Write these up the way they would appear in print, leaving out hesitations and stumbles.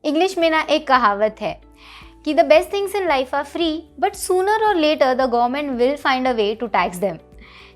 English में ना एक कहावत है कि the best things in life are free but sooner or later the government will find a way to tax them.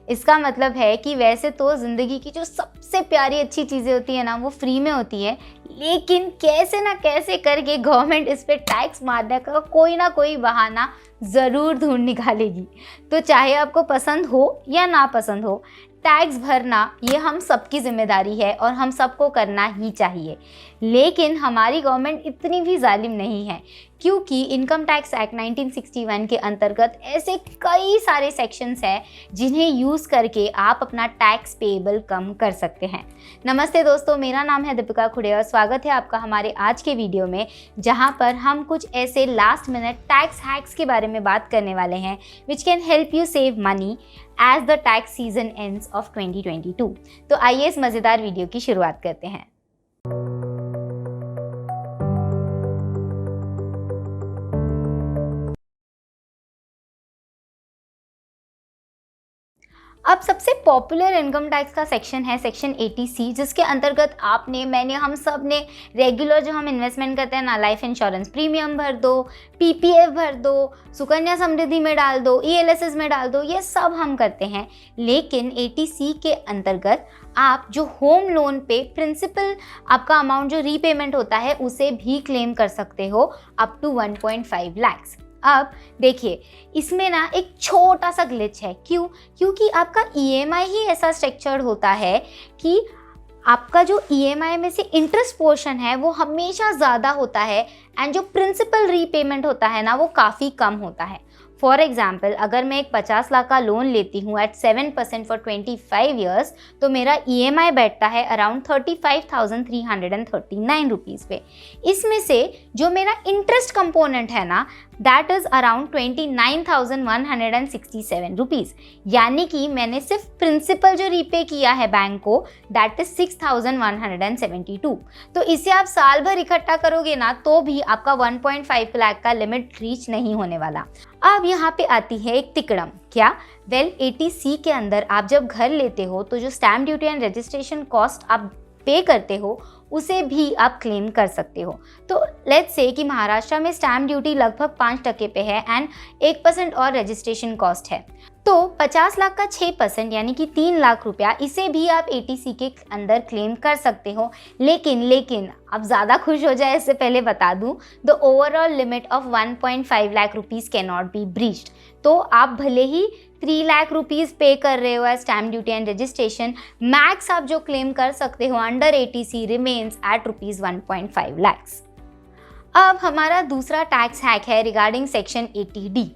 इसका मतलब है कि वैसे तो ज़िंदगी की जो सबसे प्यारी अच्छी चीज़ें होती है ना वो फ्री में होती है, लेकिन कैसे ना कैसे करके गवर्नमेंट इस पर टैक्स मारने का कोई ना कोई बहाना ज़रूर ढूंढ निकालेगी। तो चाहे आपको पसंद हो या ना पसंद हो, टैक्स भरना ये हम सबकी जिम्मेदारी है और हम सबको करना ही चाहिए। लेकिन हमारी गवर्नमेंट इतनी भी जालिम नहीं है, क्योंकि इनकम टैक्स एक्ट 1961 के अंतर्गत ऐसे कई सारे सेक्शंस हैं जिन्हें यूज़ करके आप अपना टैक्स पेएबल कम कर सकते हैं। नमस्ते दोस्तों, मेरा नाम है दीपिका खुड़े और स्वागत है आपका हमारे आज के वीडियो में, जहां पर हम कुछ ऐसे लास्ट मिनट टैक्स हैक्स के बारे में बात करने वाले हैं which can help you save money as the tax season ends of 2022। तो आइए इस मज़ेदार वीडियो की शुरुआत करते हैं। अब सबसे पॉपुलर इनकम टैक्स का सेक्शन है सेक्शन 80C, जिसके अंतर्गत मैंने हम सब ने रेगुलर जो हम इन्वेस्टमेंट करते हैं ना, लाइफ इंश्योरेंस प्रीमियम भर दो, पीपीएफ भर दो, सुकन्या समृद्धि में डाल दो, ईएलएसएस में डाल दो, ये सब हम करते हैं। लेकिन 80C के अंतर्गत आप जो होम लोन पे प्रिंसिपल आपका अमाउंट जो रीपेमेंट होता है उसे भी क्लेम कर सकते हो अप टू 1.5 लाख। अब देखिए, इसमें ना एक छोटा सा ग्लिच है। क्योंकि आपका ईएमआई ही ऐसा स्ट्रक्चर्ड होता है कि आपका जो ईएमआई में से इंटरेस्ट पोर्शन है वो हमेशा ज़्यादा होता है एंड जो प्रिंसिपल रीपेमेंट होता है ना वो काफ़ी कम होता है। फॉर एग्जाम्पल, अगर मैं एक 50 लाख का लोन लेती हूँ एट 7% फॉर 25 ईयर्स, तो मेरा ईएमआई बैठता है अराउंड 35,339 रुपीज़ पे। इसमें से जो मेरा इंटरेस्ट कंपोनेंट है ना, दैट इज़ अराउंड 29,167 रुपीज़, यानी कि मैंने सिर्फ प्रिंसिपल जो रीपे किया है बैंक को, दैट इज़ 6,172। तो इसे आप साल भर इकट्ठा करोगे ना तो भी आपका 1.5 लाख का लिमिट रीच नहीं होने वाला। अब यहाँ पे आती है एक तिकड़म। क्या? 80C के अंदर आप जब घर लेते हो तो जो stamp duty and registration cost आप पे करते हो उसे भी आप क्लेम कर सकते हो। तो लेट्स से कि महाराष्ट्र में स्टैम्प ड्यूटी लगभग 5% पे है एंड 1% और रजिस्ट्रेशन कॉस्ट है, तो 50 लाख का 6% यानी कि 3 लाख रुपया, इसे भी आप 80C के अंदर क्लेम कर सकते हो। लेकिन अब ज़्यादा खुश हो जाए इससे पहले बता दूं, the overall limit of 1.5 lakh rupees can not be breached. तो आप भले ही 3 लाख रुपीज़ पे कर रहे हो as stamp duty and registration, max आप जो क्लेम कर सकते हो under 80C remains at rupees 1.5 lakh. अब हमारा दूसरा टैक्स हैक है रिगार्डिंग सेक्शन 80D।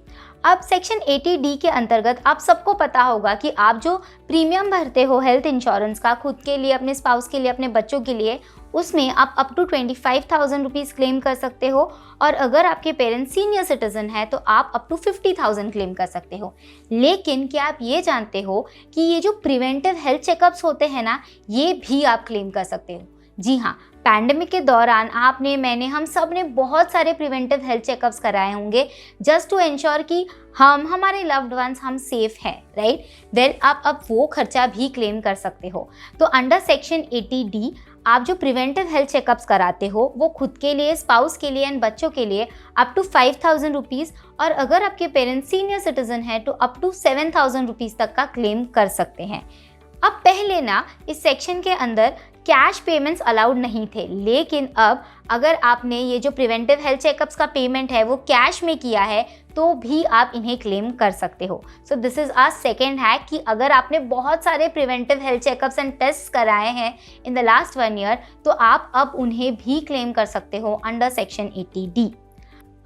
अब सेक्शन 80D के अंतर्गत आप सबको पता होगा कि आप जो प्रीमियम भरते हो हेल्थ इंश्योरेंस का, खुद के लिए, अपने स्पाउस के लिए, अपने बच्चों के लिए, उसमें आप अप टू 25,000 रुपीज़ क्लेम कर सकते हो, और अगर आपके पेरेंट्स सीनियर सिटीजन है तो आप अप टू 50,000 क्लेम कर सकते हो। लेकिन क्या आप ये जानते हो कि ये जो प्रिवेंटिव हेल्थ चेकअप्स होते हैं ना, ये भी आप क्लेम कर सकते हो। जी हाँ, पैंडेमिक के दौरान हम सब ने बहुत सारे प्रिवेंटिव हेल्थ चेकअप्स कराए होंगे जस्ट टू इंश्योर कि हमारे लव्ड वंस हम सेफ हैं, राइट? देन आप अब वो खर्चा भी क्लेम कर सकते हो। तो अंडर सेक्शन 80D आप जो प्रिवेंटिव हेल्थ चेकअप्स कराते हो वो खुद के लिए, स्पाउस के लिए एंड बच्चों के लिए अप टू 5,000 रुपीज़, और अगर आपके पेरेंट्स सीनियर सिटीजन है तो अप टू 7,000 रुपीज़ तक का क्लेम कर सकते हैं। अब पहले ना इस सेक्शन के अंदर कैश पेमेंट्स अलाउड नहीं थे, लेकिन अब अगर आपने ये जो प्रिवेंटिव हेल्थ चेकअप्स का पेमेंट है वो कैश में किया है तो भी आप इन्हें क्लेम कर सकते हो। So this is our second hack कि अगर आपने बहुत सारे preventive health checkups and test कराए हैं इन द लास्ट 1 ईयर तो आप अब उन्हें भी क्लेम कर सकते हो अंडर सेक्शन 80D।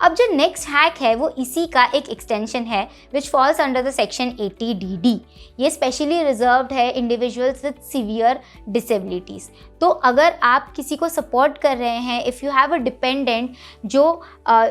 अब जो नेक्स्ट हैक है वो इसी का एक एक्सटेंशन है which falls under the section 80DD। ये स्पेशली रिजर्व्ड है इंडिविजुअल्स विद सीवियर डिसेबिलिटीज़। तो अगर आप किसी को सपोर्ट कर रहे हैं, if you have a dependent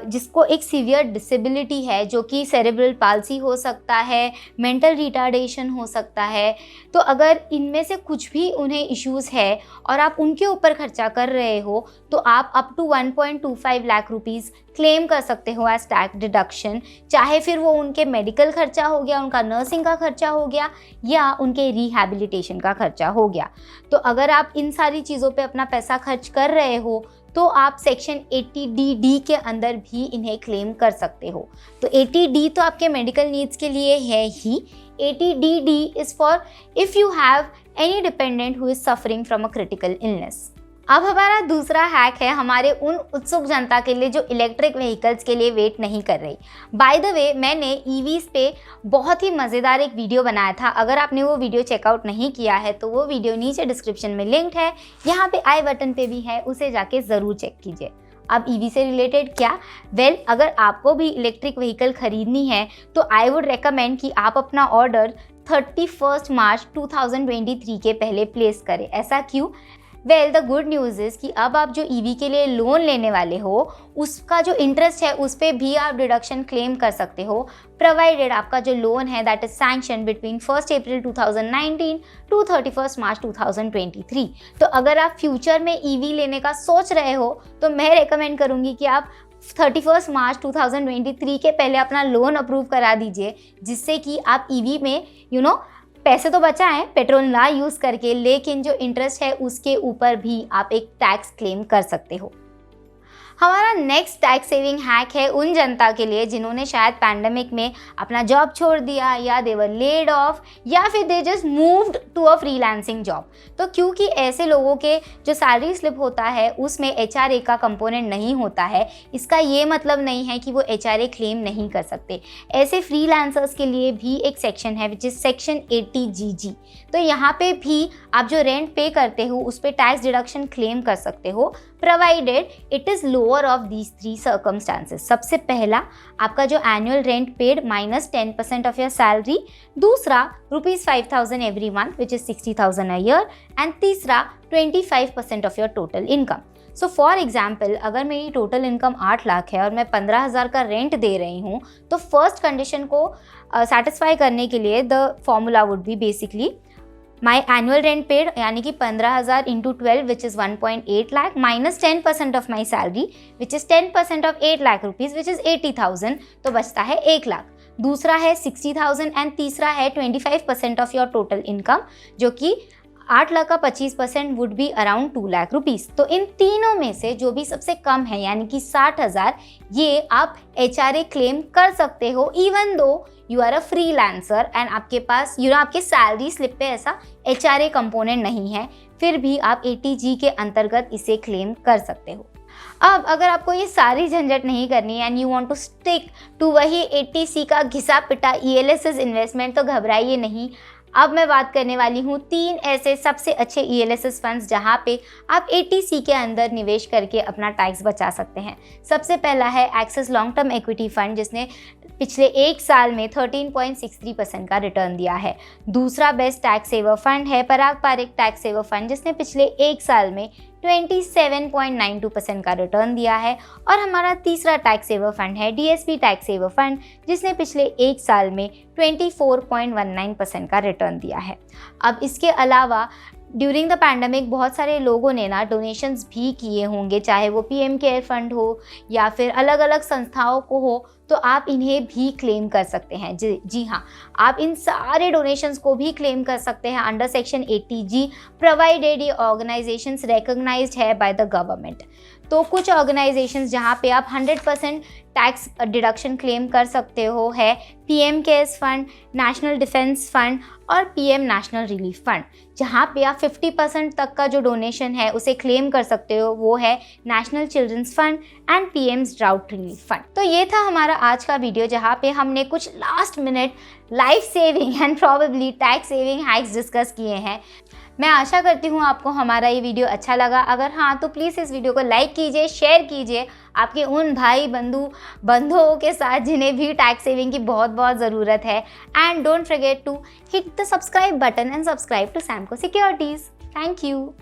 जिसको एक सीवियर डिसेबिलिटी है, जो कि सेरेब्रल पाल्सी हो सकता है, मेंटल रिटार्डेशन हो सकता है, तो अगर इनमें से कुछ भी उन्हें इश्यूज़ है और आप उनके ऊपर खर्चा कर रहे हो तो आप up to 1.25 lakh rupees claim कर सकते हो एज टैक्स डिडक्शन। चाहे फिर वो उनके मेडिकल खर्चा हो गया, उनका नर्सिंग का खर्चा हो गया, या उनके रिहैबिलिटेशन का खर्चा हो गया। तो अगर आप इन सारी चीज़ों पे अपना पैसा खर्च कर रहे हो तो आप सेक्शन 80D के अंदर भी इन्हें क्लेम कर सकते हो। तो 80D तो आपके मेडिकल नीड्स के लिए है ही। 80DD is for if you have any dependent who is suffering from a critical illness. अब हमारा दूसरा हैक है हमारे उन उत्सुक जनता के लिए जो इलेक्ट्रिक व्हीकल्स के लिए वेट नहीं कर रही। बाय द वे, मैंने ईवीज़ पे बहुत ही मज़ेदार एक वीडियो बनाया था। अगर आपने वो वीडियो चेकआउट नहीं किया है तो वो वीडियो नीचे डिस्क्रिप्शन में लिंक्ड है, यहाँ पे आई बटन पे भी है, उसे जाके ज़रूर चेक कीजिए। अब ईवी से रिलेटेड क्या? वेल, अगर आपको भी इलेक्ट्रिक व्हीकल खरीदनी है तो आई वुड रेकमेंड कि आप अपना ऑर्डर 31 मार्च 2023 के पहले प्लेस करें। ऐसा क्यों? Well, the good news is कि अब आप जो ईवी के लिए लोन लेने वाले हो उसका जो इंटरेस्ट है उस पर भी आप डिडक्शन क्लेम कर सकते हो, प्रोवाइडेड आपका जो लोन है that is sanction between 1 April 2019 to 31 March 2023। तो अगर आप फ्यूचर में ईवी लेने का सोच रहे हो तो मैं रेकमेंड करूँगी कि आप 31 मार्च 2023 के पहले अपना लोन अप्रूव करा दीजिए, जिससे कि आप ईवी में पैसे तो बचाएं पेट्रोल ना यूज़ करके, लेकिन जो इंटरेस्ट है उसके ऊपर भी आप एक टैक्स क्लेम कर सकते हो। हमारा नेक्स्ट टैक्स सेविंग हैक है उन जनता के लिए जिन्होंने शायद पैंडेमिक में अपना जॉब छोड़ दिया, या दे वर लेड ऑफ, या फिर they just moved to a freelancing job. तो क्योंकि ऐसे लोगों के जो सैलरी स्लिप होता है उसमें HRA का कंपोनेंट नहीं होता है, इसका ये मतलब नहीं है कि वो HRA क्लेम नहीं कर सकते। ऐसे फ्रीलांसर्स के लिए भी एक सेक्शन है विच इज़ सेक्शन 80GG। तो यहाँ पे भी आप जो रेंट पे करते हो उस पर टैक्स डिडक्शन क्लेम कर सकते हो, provided it is lower of these 3 circumstances. सबसे पहला, आपका जो annual rent paid minus 10% of your salary. दूसरा, ₹5,000 every month which is 60,000 a year. And तीसरा, 25% of your total income. So for example, अगर मेरी टोटल इनकम 8 लाख है और मैं 15,000 का रेंट दे रही हूँ, तो फर्स्ट कंडीशन को सेटिस्फाई करने के लिए the formula would be basically my annual rent paid यानी कि 15,000 into 12 which is 1.8 lakh minus 10% of my salary which is 10% of 8 lakh rupees which is 80,000, तो बचता है 1 लाख। दूसरा है 60,000 एंड तीसरा है 25% ऑफ योर टोटल इनकम, जो कि 8 लाख का 25% would be around 2 lakh rupees. तो इन तीनों में से जो भी सबसे कम है यानी कि 60,000, ये आप HRA क्लेम कर सकते हो even though you are a freelancer and आपके पास आपके सैलरी स्लिप पे ऐसा HRA कंपोनेंट नहीं है, फिर भी आप 80G के अंतर्गत इसे क्लेम कर सकते हो। अब अगर आपको ये सारी झंझट नहीं करनी and you want to stick to वही 80C का घिसा पिटा ELSS इन्वेस्टमेंट, तो घबराइए नहीं। अब मैं बात करने वाली हूँ 3 ऐसे सबसे अच्छे ELSS फंड्स जहाँ पे आप 80C के अंदर निवेश करके अपना टैक्स बचा सकते हैं। सबसे पहला है axis long term equity fund, जिसने पिछले 1 साल में 13.63% का रिटर्न दिया है। दूसरा बेस्ट टैक्स सेवर फंड है पराग पारिक टैक्स सेवर फंड, जिसने पिछले 1 साल में 27.92% का रिटर्न दिया है। और हमारा तीसरा टैक्स सेवर फंड है DSP टैक्स सेवर फंड, जिसने पिछले 1 साल में 24.19% का रिटर्न दिया है। अब इसके अलावा ड्यूरिंग द पैंडमिक बहुत सारे लोगों ने डोनेशंस भी किए होंगे, चाहे वो PM केयर फंड हो या फिर अलग अलग संस्थाओं को हो, तो आप इन्हें भी क्लेम कर सकते हैं। जी हाँ, आप इन सारे डोनेशंस को भी क्लेम कर सकते हैं अंडर सेक्शन 80G, प्रोवाइडेड ये ऑर्गेनाइजेशंस रिकॉग्नाइज्ड है बाय द गवर्नमेंट। तो कुछ ऑर्गेनाइजेशंस जहाँ पे आप 100% टैक्स डिडक्शन क्लेम कर सकते हो है PM cares fund, national defence fund और PM नेशनल रिलीफ फंड। जहाँ पे आप 50% तक का जो डोनेशन है उसे क्लेम कर सकते हो, वो है national children's fund and PM's drought relief fund. तो ये था हमारा आज का वीडियो, जहाँ पे हमने कुछ last minute life saving and probably tax saving hacks discuss किए हैं। मैं आशा करती हूँ आपको हमारा ये वीडियो अच्छा लगा। अगर हाँ, तो प्लीज़ इस वीडियो को लाइक कीजिए, शेयर कीजिए आपके उन भाई बंधुओं के साथ जिन्हें भी टैक्स सेविंग की बहुत बहुत ज़रूरत है। And don't forget to hit the subscribe button and subscribe to Samco securities. Thank you.